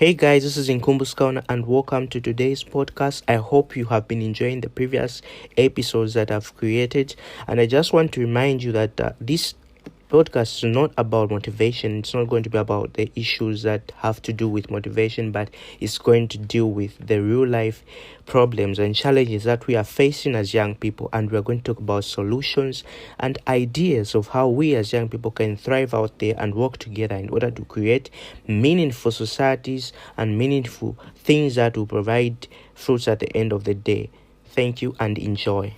Hey guys, this is Inkumbus Kauna and welcome to today's podcast. I hope you have been enjoying the previous episodes that I've created, and I just want to remind you that this podcast is not about motivation. It's not going to be about the issues that have to do with motivation, but it's going to deal with the real life problems and challenges that we are facing as young people, and we're going to talk about solutions and ideas of how we as young people can thrive out there and work together in order to create meaningful societies and meaningful things that will provide fruits at the end of the day. Thank you and enjoy.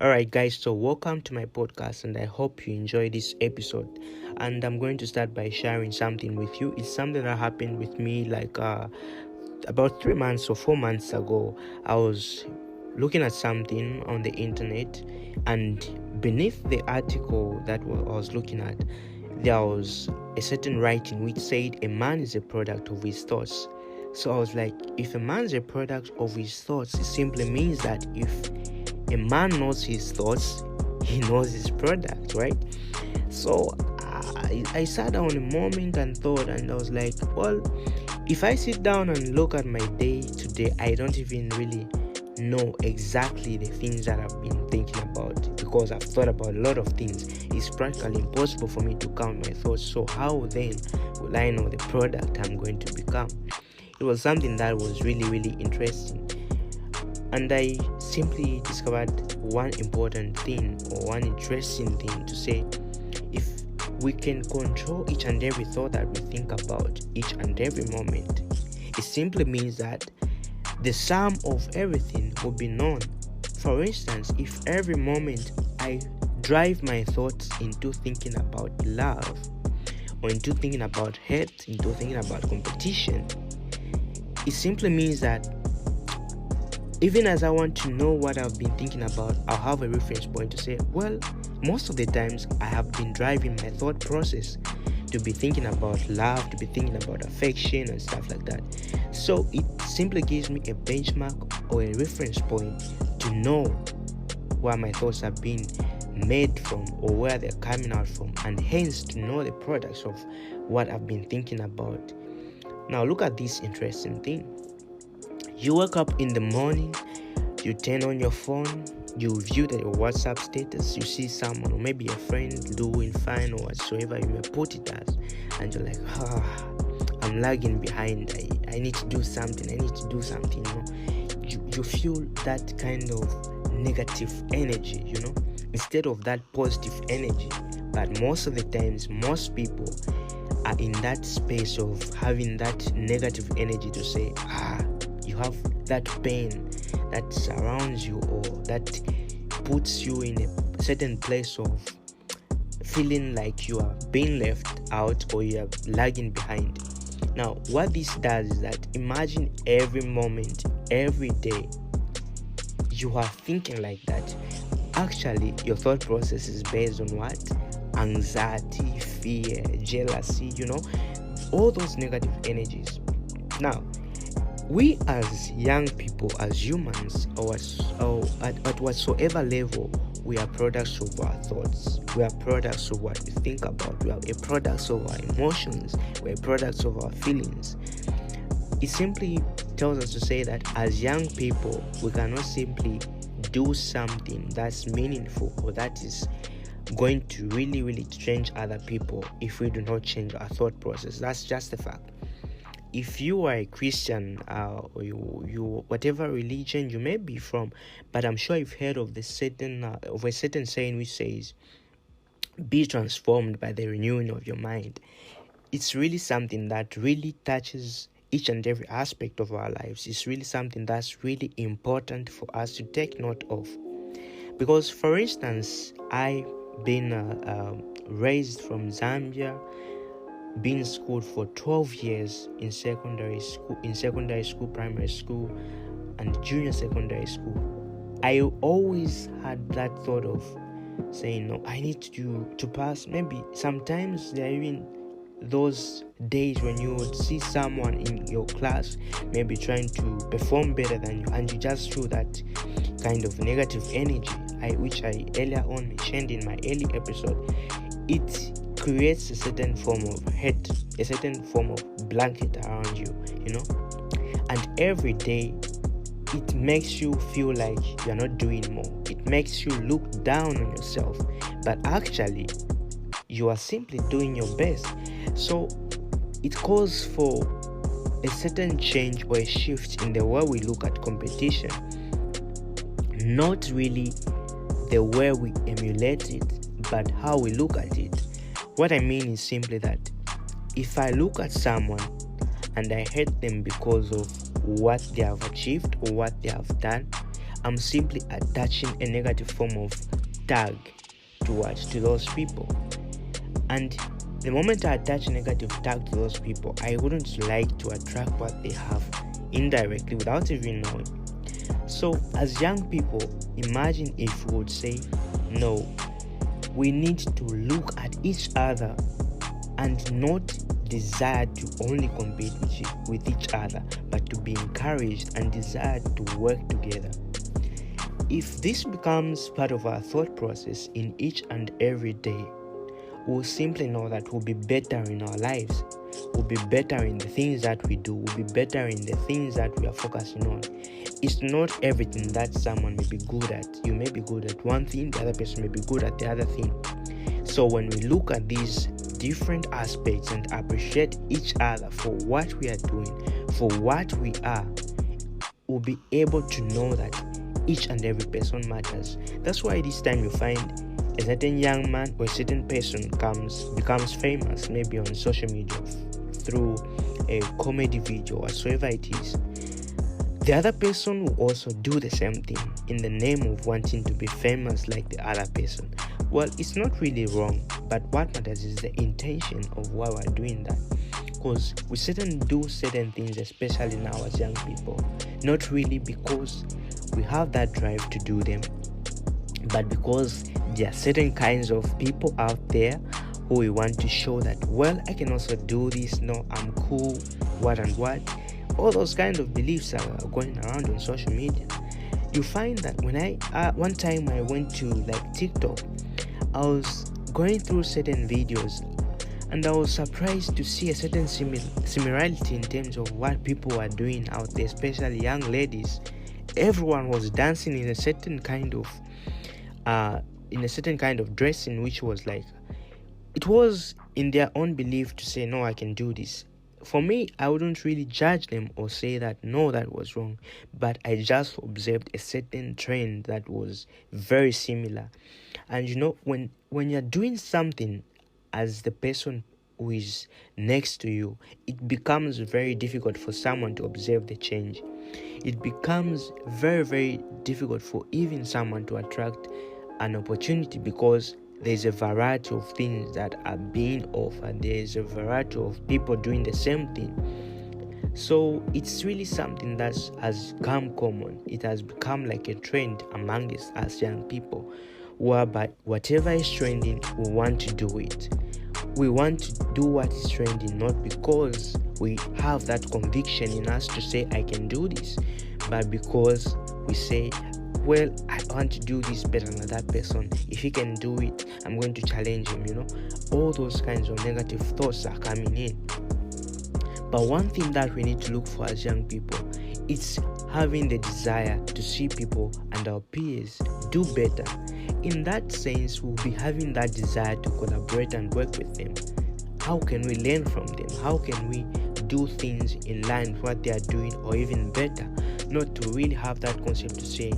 Alright guys, so welcome to my podcast and I hope you enjoy this episode. And I'm going to start by sharing something with you. It's something that happened with me about 3 months or 4 months ago. I was looking at something on the internet, and beneath the article that I was looking at, there was a certain writing which said a man is a product of his thoughts. So I was like, if a man is a product of his thoughts, it simply means that if a man knows his thoughts, he knows his product, right? So I sat down a moment and thought, and I was like, well, if I sit down and look at my day today, I don't even really know exactly the things that I've been thinking about, because I've thought about a lot of things. It's practically impossible for me to count my thoughts. So how then will I know the product I'm going to become? It was something that was really, really interesting. And I simply discovered one important thing, or one interesting thing to say. If we can control each and every thought that we think about each and every moment, it simply means that the sum of everything will be known. For instance, if every moment I drive my thoughts into thinking about love, or into thinking about hate, into thinking about competition, it simply means that even as I want to know what I've been thinking about, I'll have a reference point to say, well, most of the times I have been driving my thought process to be thinking about love, to be thinking about affection and stuff like that. So it simply gives me a benchmark or a reference point to know where my thoughts have been made from, or where they're coming out from, and hence to know the products of what I've been thinking about. Now look at this interesting thing. You wake up in the morning, you turn on your phone, you view your WhatsApp status, you see someone or maybe a friend doing fine or whatsoever you may put it as, and you're like, I'm lagging behind, I need to do something, You feel that kind of negative energy, instead of that positive energy. But most of the times, most people are in that space of having that negative energy to say, you have that pain that surrounds you, or that puts you in a certain place of feeling like you are being left out or you are lagging behind. Now, what this does is that imagine every moment, every day, you are thinking like that. Actually, your thought process is based on what? Anxiety, fear, jealousy, all those negative energies. Now, we as young people, as humans, or at whatsoever level, we are products of our thoughts. We are products of what we think about. We are a products of our emotions. We are products of our feelings. It simply tells us to say that as young people, we cannot simply do something that's meaningful or that is going to really, really change other people if we do not change our thought process. That's just the fact. If you are a Christian, or you whatever religion you may be from, but I'm sure you've heard of a certain saying which says, "Be transformed by the renewing of your mind." It's really something that really touches each and every aspect of our lives. It's really something that's really important for us to take note of, because, for instance, I've been raised from Zambia, been schooled for 12 years in secondary school, primary school, and junior secondary school. I always had that thought of saying, no, I need to pass. Maybe sometimes there are even those days when you would see someone in your class maybe trying to perform better than you, and you just feel that kind of negative energy which I earlier on mentioned in my early episode, it creates a certain form of hate, a certain form of blanket around you, and every day it makes you feel like you're not doing more. It makes you look down on yourself, but actually you are simply doing your best. So it calls for a certain change or a shift in the way we look at competition, not really the way we emulate it, but how we look at it. What I mean is simply that if I look at someone and I hate them because of what they have achieved or what they have done, I'm simply attaching a negative form of tag to those people. And the moment I attach a negative tag to those people, I wouldn't like to attract what they have indirectly without even knowing. So as young people, imagine if we would say, no, we need to look at each other and not desire to only compete with each other, but to be encouraged and desire to work together. If this becomes part of our thought process in each and every day, we'll simply know that we'll be better in our lives. We'll be better in the things that we do. We'll be better in the things that we are focusing on. It's not everything that someone may be good at. You may be good at one thing, the other person may be good at the other thing. So when we look at these different aspects and appreciate each other for what we are doing, for what we are, we'll be able to know that each and every person matters. That's why this time you find a certain young man or a certain person becomes famous, maybe on social media through a comedy video or whatsoever it is. The other person will also do the same thing in the name of wanting to be famous like the other person. Well, it's not really wrong, but what matters is the intention of why we're doing that. Because we do certain things, especially now as young people, not really because we have that drive to do them, but because there are certain kinds of people out there who we want to show that, well, I can also do this, no, I'm cool, what and what. All those kinds of beliefs are going around on social media. You find that when one time I went to TikTok, I was going through certain videos and I was surprised to see a certain similarity in terms of what people are doing out there, especially young ladies. Everyone was dancing in a certain kind of dressing, which was it was in their own belief to say, no, I can do this. For me, I wouldn't really judge them or say that no, that was wrong, but I just observed a certain trend that was very similar. And when you're doing something as the person who is next to you, it becomes very difficult for someone to observe the change. It becomes very, very difficult for even someone to attract an opportunity, because there's a variety of things that are being offered. There's a variety of people doing the same thing. So it's really something that has become common. It has become like a trend among us as young people, whereby whatever is trending, we want to do it. We want to do what is trending, not because we have that conviction in us to say, I can do this, but because we say, well, I want to do this better than that person. If he can do it, I'm going to challenge him, All those kinds of negative thoughts are coming in. But one thing that we need to look for as young people is having the desire to see people and our peers do better. In that sense, we'll be having that desire to collaborate and work with them. How can we learn from them? How can we do things in line with what they are doing, or even better? Not to really have that concept to say,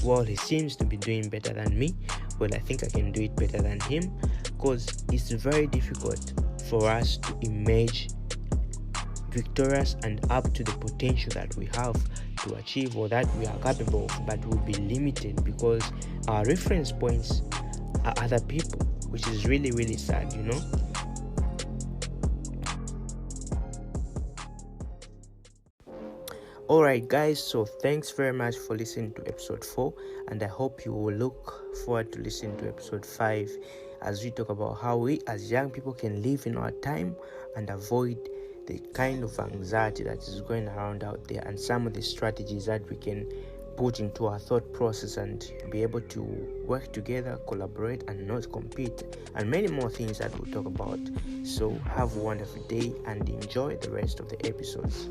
well, he seems to be doing better than me, well, I think I can do it better than him, because it's very difficult for us to emerge victorious and up to the potential that we have to achieve or that we are capable of, but will be limited because our reference points are other people, which is really, really sad, Alright guys, so thanks very much for listening to episode 4, and I hope you will look forward to listening to episode 5 as we talk about how we as young people can live in our time and avoid the kind of anxiety that is going around out there, and some of the strategies that we can put into our thought process and be able to work together, collaborate, and not compete, and many more things that we'll talk about. So have a wonderful day and enjoy the rest of the episodes.